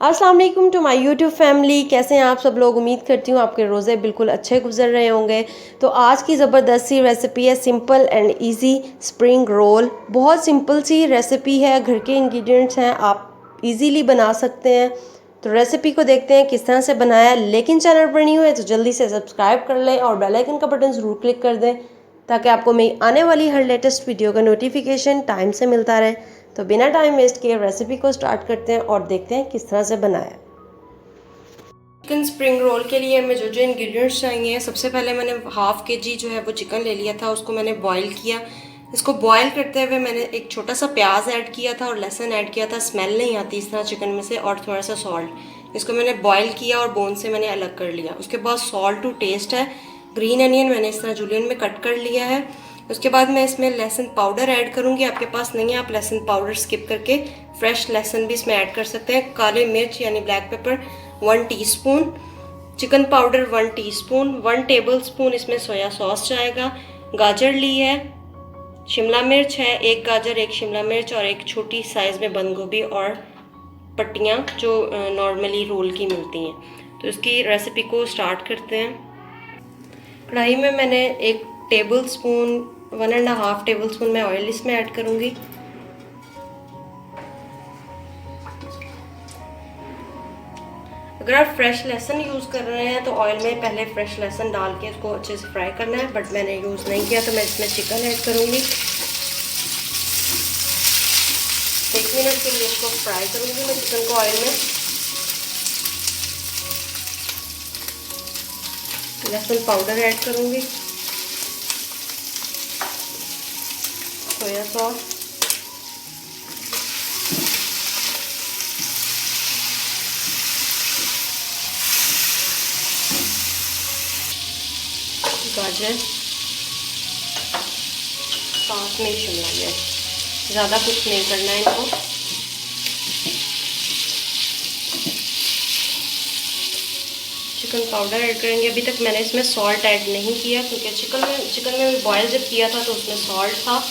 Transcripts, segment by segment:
अस्सलाम वालेकुम to my YouTube family. कैसे हैं आप सब लोग? उम्मीद करती हूँ आपके रोज़े बिल्कुल अच्छे गुजर रहे होंगे। तो आज की ज़बरदस्त सी रेसिपी है simple and easy spring roll. बहुत सिंपल सी रेसिपी है, घर के इंग्रेडिएंट्स हैं, आप इजीली बना सकते हैं। तो रेसिपी को देखते हैं किस तरह से बनाया है। लेकिन चैनल पर नहीं हुए तो जल्दी से सब्सक्राइब कर लें और बेल आइकन का बटन ज़रूर क्लिक कर दें ताकि आपको मेरी आने वाली हर लेटेस्ट वीडियो का नोटिफिकेशन टाइम से मिलता रहे। तो बिना टाइम वेस्ट किए रेसिपी को स्टार्ट करते हैं और देखते हैं किस तरह से बनाया। चिकन स्प्रिंग रोल के लिए हमें जो जो इंग्रेडिएंट्स चाहिए, सबसे पहले मैंने हाफ के जी जो है वो चिकन ले लिया था, उसको मैंने बॉईल किया। इसको बॉईल करते हुए मैंने एक छोटा सा प्याज ऐड किया था और लहसुन ऐड किया था, स्मेल नहीं आती इस तरह चिकन में से, और थोड़ा सा सॉल्ट। इसको मैंने बॉईल किया और बोन से मैंने अलग कर लिया। उसके बाद सॉल्ट टू टेस्ट है। ग्रीन अनियन मैंने इस तरह जूलियन में कट कर लिया है। उसके बाद मैं इसमें लहसुन पाउडर ऐड करूँगी। आपके पास नहीं है आप लहसुन पाउडर स्किप करके फ्रेश लहसुन भी इसमें ऐड कर सकते हैं। काली मिर्च यानी black pepper 1 teaspoon, chicken powder 1 teaspoon, 1 tablespoon इसमें सोया सॉस जाएगा। गाजर ली है, शिमला मिर्च है, एक गाजर, एक शिमला मिर्च और एक छोटी साइज़ में बंद गोभी और पट्टियाँ जो नॉर्मली रोल की मिलती हैं। तो इसकी रेसिपी को स्टार्ट करते हैं। कढ़ाई में मैंने 1 टेबलस्पून 1.5 टेबलस्पून मैं ऑयल इसमें ऐड करूँगी। अगर आप फ्रेश लहसुन यूज़ कर रहे हैं तो ऑयल में पहले फ्रेश लहसुन डाल के इसको अच्छे से फ्राई करना है, बट मैंने यूज़ नहीं किया तो मैं इसमें चिकन ऐड करूँगी। 1 मिनट के लिए इसको फ्राई करूँगी मैं चिकन को ऑयल में। लहसुन पाउडर ऐड करूँगी, सोया सॉस, गाजर, साथ में शिमला मिर्च। ज़्यादा कुछ नहीं करना है इनको। चिकन पाउडर ऐड करेंगे। अभी तक मैंने इसमें सॉल्ट ऐड नहीं किया क्योंकि चिकन में भी बॉयल जब किया था तो उसमें सॉल्ट था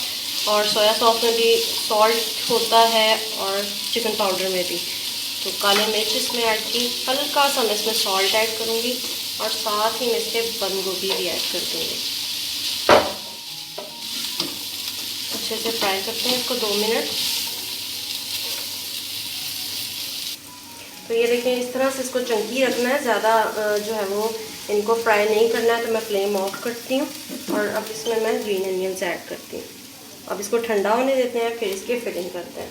और सोया सॉस में भी सॉल्ट होता है और चिकन पाउडर में भी। तो काली मिर्च इसमें ऐड की, हल्का सा मैं इसमें सॉल्ट ऐड करूँगी और साथ ही मैं इसके बंद गोभी भी ऐड कर दूँगी। अच्छे से फ्राई करते हैं इसको 2 मिनट। तो ये देखें, इस तरह से इसको चंकी रखना है, ज़्यादा जो है वो इनको फ्राई नहीं करना है। तो मैं फ्लेम ऑफ करती हूँ और अब इसमें मैं ग्रीन अनियंस ऐड करती हूँ। अब इसको ठंडा होने देते हैं, फिर इसकी फिलिंग करते हैं।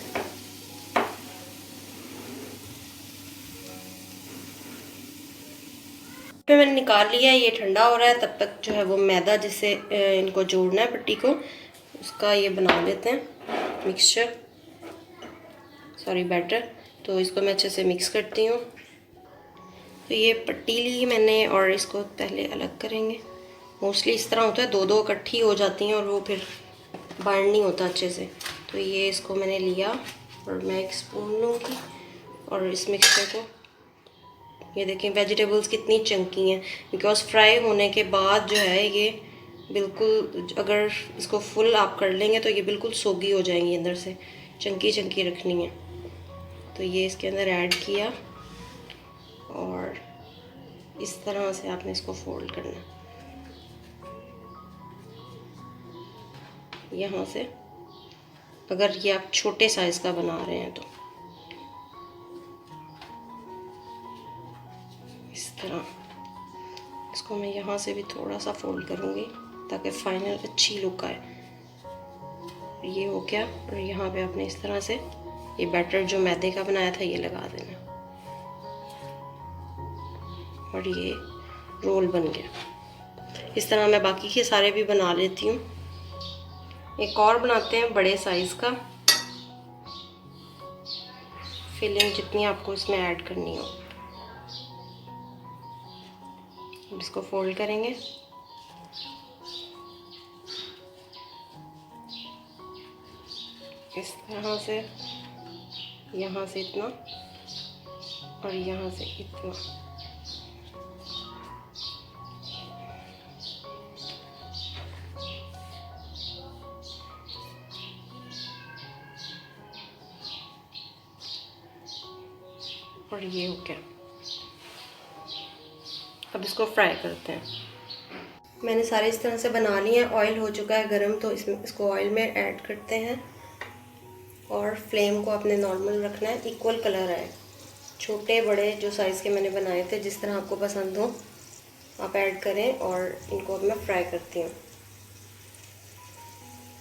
फिर मैंने निकाल लिया है, ये ठंडा हो रहा है। तब तक जो है वो मैदा जिससे इनको जोड़ना है पट्टी को, उसका ये बना लेते हैं मिक्सचर, सॉरी बैटर। तो इसको मैं अच्छे से मिक्स करती हूँ। तो ये पट्टी ली मैंने और इसको पहले अलग करेंगे। मोस्टली इस तरह होता है, 2-2 इकट्ठी हो जाती हैं और वो फिर बाइंड नहीं होता अच्छे से। तो ये इसको मैंने लिया और मैं एक स्पून लूँगी और इस मिक्सचर को, ये देखें वेजिटेबल्स कितनी चंकी हैं, बिकॉज़ फ्राई होने के बाद जो है ये बिल्कुल, अगर इसको फुल आप कर लेंगे तो ये बिल्कुल सोगी हो जाएंगी, अंदर से चंकी चंकी रखनी है। तो ये इसके अंदर ऐड किया और इस तरह से आपने इसको फोल्ड करना है यहाँ से, अगर ये आप छोटे साइज़ का बना रहे हैं तो इस तरह। इसको मैं यहाँ से भी थोड़ा सा फोल्ड करूँगी ताकि फाइनल अच्छी लुक आए। ये हो गया और यहाँ पे आपने इस तरह से ये बैटर जो मैदे का बनाया था ये लगा देना और ये रोल बन गया। इस तरह मैं बाकी के सारे भी बना लेती हूँ। एक और बनाते हैं बड़े साइज़ का, फिलिंग जितनी आपको इसमें ऐड करनी हो। अब इसको फोल्ड करेंगे, इस तरह से, यहाँ से इतना और यहाँ से इतना। और ये हो गया। अब इसको फ्राई करते हैं। मैंने सारे इस तरह से बना लिए हैं। ऑयल हो चुका है गरम, तो इसको ऑयल में ऐड करते हैं और फ्लेम को अपने नॉर्मल रखना है, इक्वल कलर आए। छोटे बड़े जो साइज़ के मैंने बनाए थे, जिस तरह आपको पसंद हो आप ऐड करें। और इनको अब मैं फ्राई करती हूँ।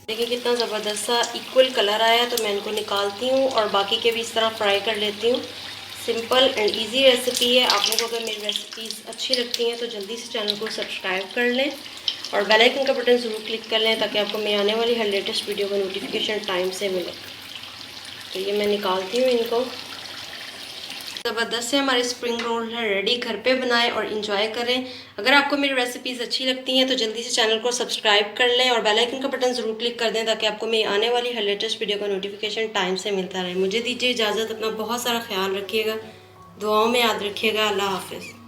देखिए कितना ज़बरदस्त सा इक्वल कलर आया, तो मैं इनको निकालती हूँ और बाकी के भी इस तरह फ्राई कर लेती हूँ। सिंपल एंड इजी रेसिपी है। आप लोगों को अगर मेरी रेसिपीज़ अच्छी लगती हैं तो जल्दी से चैनल को सब्सक्राइब कर लें और बेल आइकन का बटन ज़रूर क्लिक कर लें, ताकि आपको मैं आने वाली हर लेटेस्ट वीडियो का नोटिफिकेशन टाइम से मिले। तो ये मैं निकालती हूँ इनको। ज़बरदस्त से हमारे स्प्रिंग रोल है रेडी। घर पे बनाएं और इंजॉय करें। अगर आपको मेरी रेसिपीज़ अच्छी लगती हैं तो जल्दी से चैनल को सब्सक्राइब कर लें और बेल आइकन का बटन ज़रूर क्लिक कर दें, ताकि आपको मेरी आने वाली हर लेटेस्ट वीडियो का नोटिफिकेशन टाइम से मिलता रहे। मुझे दीजिए इजाज़त। अपना बहुत सारा ख्याल रखिएगा, दुआओं में याद रखिएगा। अल्लाह हाफिज़।